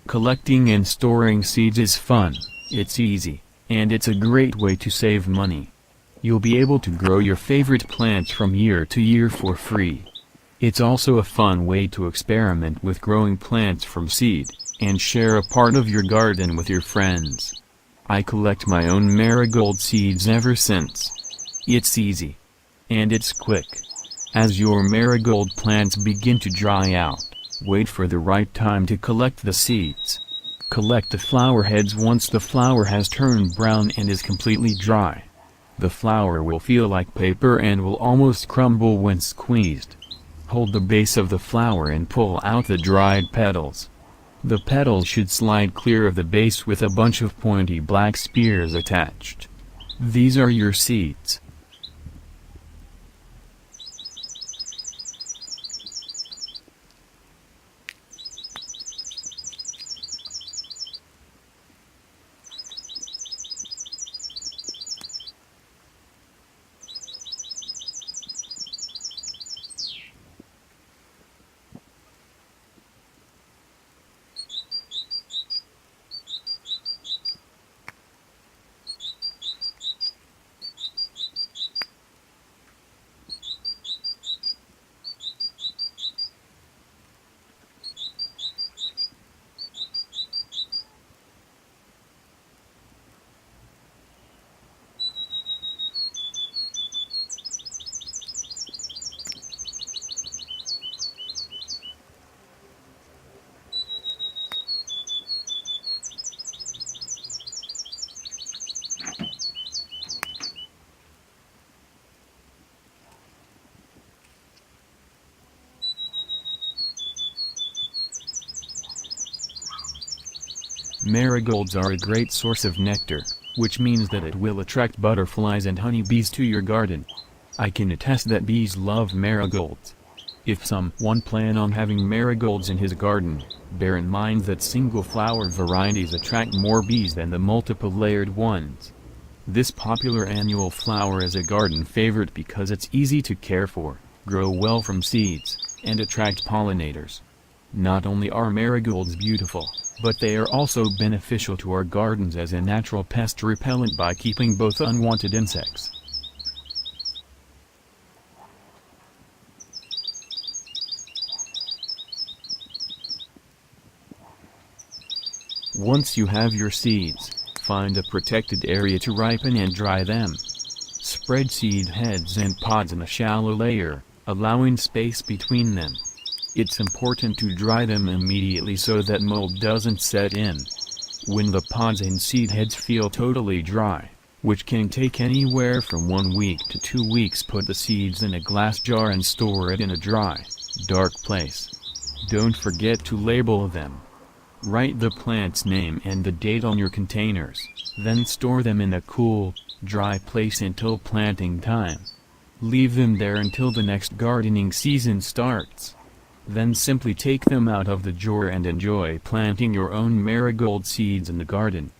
Collecting and storing seeds is fun, it's easy, and it's a great way to save money. You'll be able to grow your favorite plants from year to year for free. It's also a fun way to experiment with growing plants from seed, and share a part of your garden with your friends. I collect my own marigold seeds ever since. It's easy. And it's quick. As your marigold plants begin to dry out, wait for the right time to collect the seeds. Collect the flower heads once the flower has turned brown and is completely dry. The flower will feel like paper and will almost crumble when squeezed. Hold the base of the flower and pull out the dried petals. The petals should slide clear of the base with a bunch of pointy black spears attached. These are your seeds. Marigolds are a great source of nectar, which means that it will attract butterflies and honeybees to your garden. I can attest that bees love marigolds. If someone plans on having marigolds in his garden, bear in mind that single flower varieties attract more bees than the multiple layered ones. This popular annual flower is a garden favorite because it's easy to care for, grow well from seeds, and attract pollinators. Not only are marigolds beautiful, but they are also beneficial to our gardens as a natural pest repellent by keeping both unwanted insects. Once you have your seeds, find a protected area to ripen and dry them. Spread seed heads and pods in a shallow layer, allowing space between them. It's important to dry them immediately so that mold doesn't set in. When the pods and seed heads feel totally dry, which can take anywhere from 1 week to 2 weeks, put the seeds in a glass jar and store it in a dry, dark place. Don't forget to label them. Write the plant's name and the date on your containers, then store them in a cool, dry place until planting time. Leave them there until the next gardening season starts. Then simply take them out of the jar and enjoy planting your own marigold seeds in the garden.